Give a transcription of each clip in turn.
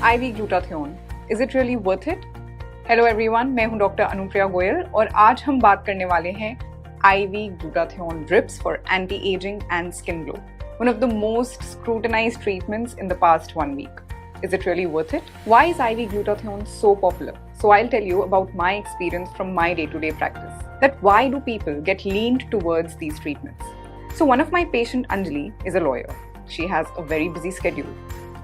IV glutathione. Is it really worth it? Hello everyone, मैं हूं doctor Anupriya Goyal और आज हम बात करने वाले हैं IV glutathione drips for anti-aging and skin glow. One of the most scrutinized treatments in the past 1 week. Is it really worth it? Why is IV glutathione so popular? So I'll tell you about my experience from my day-to-day practice. That why do people get leaned towards these treatments? So one of my patient Anjali is a lawyer. She has a very busy schedule.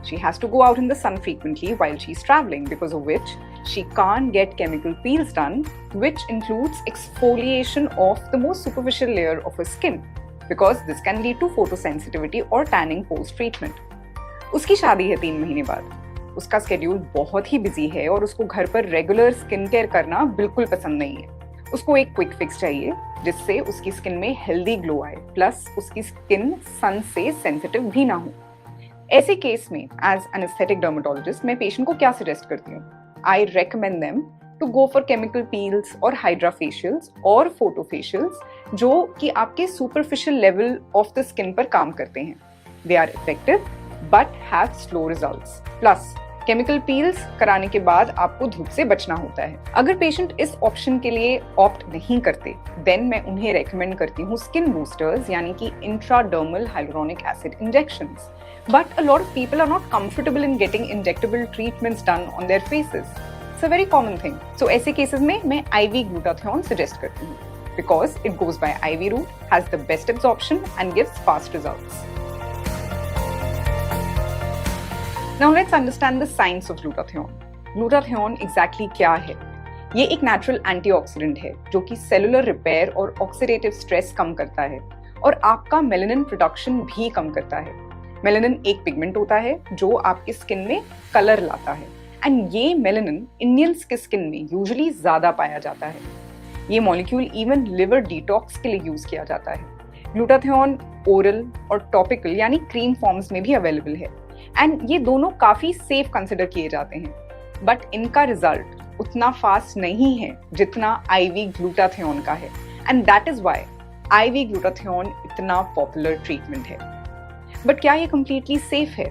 She has to go out in the sun frequently while she's traveling, because of which she can't get chemical peels done, which includes exfoliation of the most superficial layer of her skin, because this can lead to photosensitivity or tanning post-treatment. उसकी शादी है 3 महीने बाद. उसका schedule बहुत ही busy है और उसको घर पर रेगुलर स्किन केयर करना बिल्कुल पसंद नहीं है. उसको एक क्विक फिक्स चाहिए जिससे उसकी स्किन में हेल्दी ग्लो आए, प्लस उसकी स्किन सन से सेंसिटिव भी ना हो. ऐसे केस में एज एन एस्थेटिक डर्मेटोलॉजिस्ट मैं पेशेंट को क्या सजेस्ट करती हूँ? I recommend them to go for chemical peels और हाइड्रा फेशियल्स और फोटो फेशियल्स जो कि आपके superficial level of the skin पर काम करते हैं. They are effective but have slow results. Plus chemical peels कराने के बाद आपको धूप से बचना होता है. अगर पेशेंट इस ऑप्शन के लिए ऑप्ट नहीं करते, देन मैं उन्हें रेकमेंड करती हूँ स्किन बूस्टर्स यानी कि intradermal hyaluronic acid injections. But a lot of people are not comfortable in getting injectable treatments done on their faces. It's a very common thing. So ऐसे cases में मैं IV glutathione suggest करती हूँ because it goes by IV route, has the best absorption and gives fast results. Now let's understand the science of glutathione. Glutathione exactly क्या है? ये एक natural antioxidant है जो कि सेलुलर रिपेयर और ऑक्सीडेटिव स्ट्रेस कम करता है और आपका मेलानिन प्रोडक्शन भी कम करता है. मेलानिन एक पिगमेंट होता है जो आपकी स्किन में कलर लाता है, एंड ये मेलानिन इंडियंस की स्किन में यूजुअली ज्यादा पाया जाता है. ये मॉलिक्यूल इवन लिवर डिटॉक्स के लिए यूज किया जाता है. ग्लूटाथियोन ओरल और टॉपिकल यानी क्रीम फॉर्म्स में भी अवेलेबल है, एंड ये दोनों काफी सेफ कंसिडर किए जाते हैं. बट इनका रिजल्ट उतना फास्ट नहीं है जितना IV ग्लूटाथियोन का है, and that is why IV glutathione इतना पॉपुलर ट्रीटमेंट है. बट क्या ये कंप्लीटली सेफ है?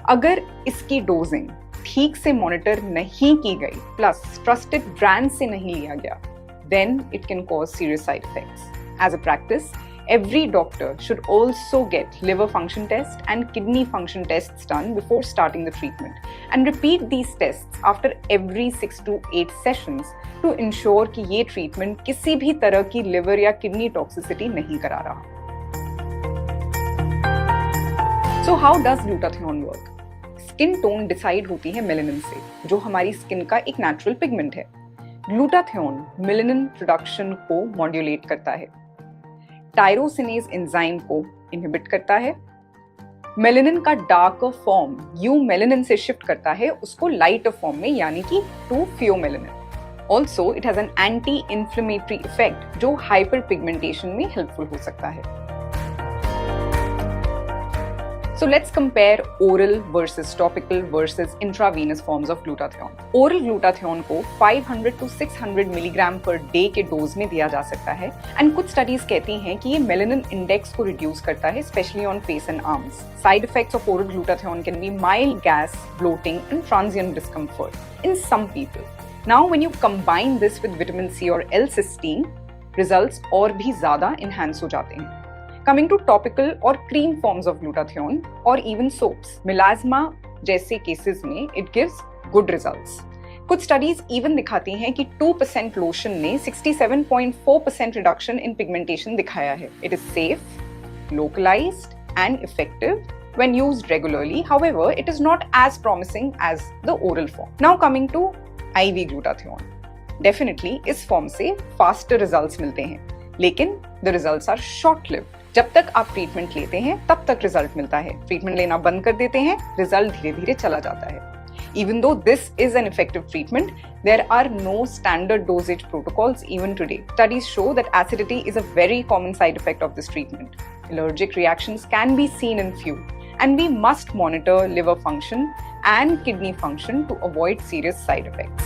अगर इसकी डोजिंग ठीक से मॉनिटर नहीं की गई, प्लस ट्रस्टेड ब्रांड से नहीं लिया गया, then it can cause serious side effects. As a practice, every doctor should also get liver function test and kidney function tests done before starting the treatment, and repeat these tests after every 6 to 8 sessions to ensure कि ये treatment किसी भी तरह की liver या kidney toxicity नहीं करा रहा. So how does glutathione work? Skin tone decide होती है मेलानिन से, जो हमारी स्किन का एक नेचुरल पिगमेंट है. ग्लूटाथियोन मेलानिन प्रोडक्शन को मॉड्यूलेट करता है, टायरोसिनेज एंजाइम को इनहिबिट करता है, मेलानिन का डार्कर फॉर्म यूमेलानिन से शिफ्ट करता है उसको लाइटर फॉर्म में यानी कि to pheomelanin. Also it has an anti inflammatory effect जो हाइपर पिगमेंटेशन में हेल्पफुल हो सकता है. So let's compare oral versus topical versus intravenous forms of glutathione. Oral glutathione को 500 to 600 मिलीग्राम पर डे के डोज में दिया जा सकता है, एंड कुछ स्टडीज कहती हैं कि ये मेलानिन इंडेक्स को रिड्यूस करता है, specially on face and arms. Side effects of oral glutathione can be mild gas, bloating and transient discomfort in some people. Now when you combine this with vitamin C और L-cysteine, results और भी ज्यादा enhance हो जाते हैं. Coming to topical और cream forms of glutathione और even soaps, melasma जैसे cases में it gives good results. कुछ studies even दिखाती हैं कि 2% lotion ने 67.4% reduction in pigmentation दिखाया है. It is safe, localized and effective when used regularly. However, it is not as promising as the oral form. Now coming to IV glutathione. Definitely इस form से faster results मिलते हैं, लेकिन the results are short-lived. जब तक आप treatment लेते हैं तब तक रिजल्ट मिलता है. ट्रीटमेंट लेना बंद कर देते हैं, रिजल्ट धीरे धीरे चला जाता है. Even though this is an effective treatment, there are no standard dosage protocols even today. Studies show that acidity is a very common side effect of this treatment. Allergic reactions can be seen in few, and we must monitor liver function and kidney function to avoid serious side effects.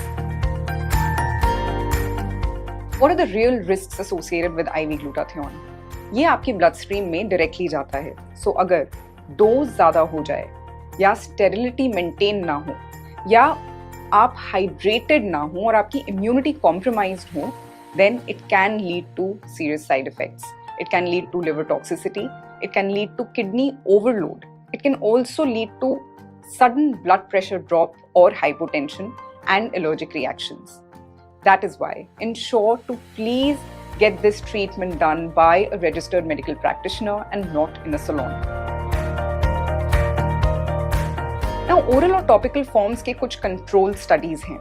What are the real risks associated with IV glutathione? ये आपके blood stream में directly जाता है. सो अगर dose ज्यादा हो जाए या स्टेरिलिटी मेंटेन ना हो या आप हाइड्रेटेड ना हो और आपकी इम्यूनिटी कॉम्प्रोमाइज्ड हो, then it can lead to serious side effects. It can lead to liver toxicity. It can lead to kidney overload. It can also lead to sudden blood pressure drop or hypotension and allergic reactions. That is why ensure to please get this treatment done by a registered medical practitioner and not in a salon. Now, oral और topical forms के कुछ control studies हैं,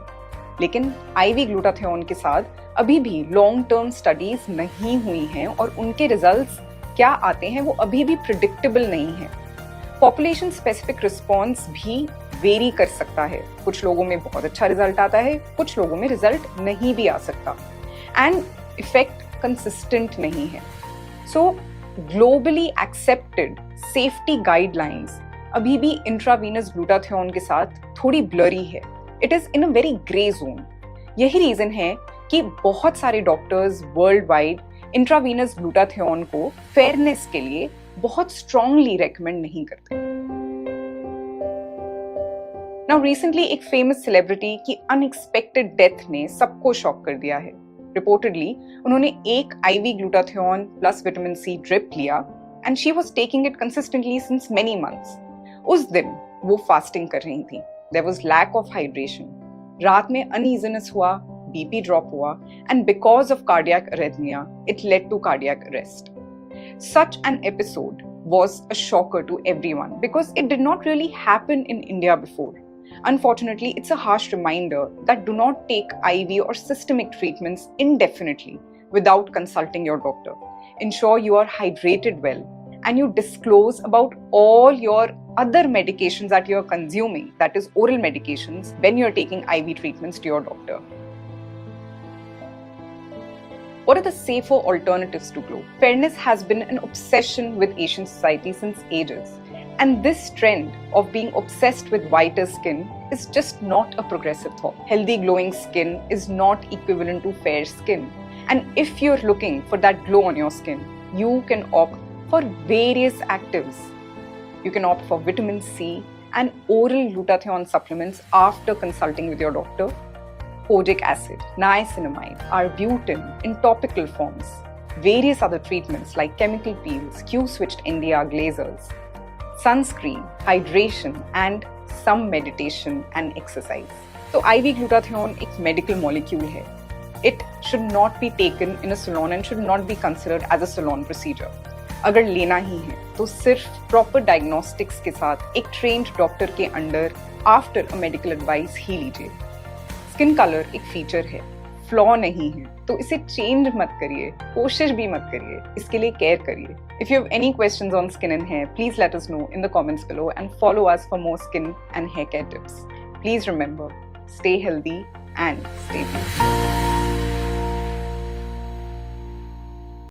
लेकिन IV glutathione के साथ अभी भी long term studies नहीं हुई हैं और उनके रिजल्ट्स क्या आते हैं वो अभी भी प्रिडिक्टेबल नहीं है। पॉपुलेशन स्पेसिफिक रिस्पॉन्स भी वेरी कर सकता है, कुछ लोगों में बहुत अच्छा रिजल्ट आता है, कुछ लोगों में रिजल्ट नहीं भी आ सकता, एंड इफेक्ट कंसिस्टेंट नहीं है। So globally accepted safety guidelines अभी भी इंट्रावीनस ग्लूटाथियोन के साथ थोड़ी ब्लरी है। It is in a very grey zone. यही रीजन है कि बहुत सारे doctors world wide intravenous glutathione को फेयरनेस के लिए बहुत स्ट्रांगली रेकमेंड नहीं करते। नाउ रिसेंटली एक फेमस सेलिब्रिटी की अनएक्सपेक्टेड डेथ ने सबको शॉक कर दिया है। रिपोर्टेडली उन्होंने एक IV glutathione plus vitamin C drip लिया and she was taking it consistently since many months. उस दिन वो फास्टिंग कर रही थी। There was lack of hydration, रात में अनईजीनेस हुआ, BP drop हुआ, and because of cardiac arrhythmia, it led to cardiac arrest. Such an episode was a shocker to everyone because it did not really happen in India before. Unfortunately, it's a harsh reminder that do not take IV or systemic treatments indefinitely without consulting your doctor. Ensure you are hydrated well and you disclose about all your other medications that you're consuming, that is oral medications, when you're taking IV treatments to your doctor. What are the safer alternatives to glow? Fairness has been an obsession with Asian society since ages. And this trend of being obsessed with whiter skin is just not a progressive thought. Healthy glowing skin is not equivalent to fair skin. And if you're looking for that glow on your skin, you can opt for various actives. You can opt for vitamin C and oral glutathione supplements after consulting with your doctor. Kojic acid, niacinamide, arbutin in topical forms, various other treatments like chemical peels, Q-switched NDR glazers, sunscreen, hydration, and some meditation and exercise. So IV glutathione एक medical molecule है. It should not be taken in a salon and should not be considered as a salon procedure. अगर लेना ही है तो सिर्फ proper diagnostics के साथ एक ट्रेन्ड डॉक्टर के under after a medical advice ही लीजिए। स्किन कलर एक फीचर है, फ्लॉ नहीं है, तो इसे चेंज मत करिए, कोशिश भी मत करिए, इसके लिए केयर करिए। If you have any questions on skin and hair, please let us know in the comments below and follow us for more skin and hair care tips. Please remember, stay healthy and stay beautiful.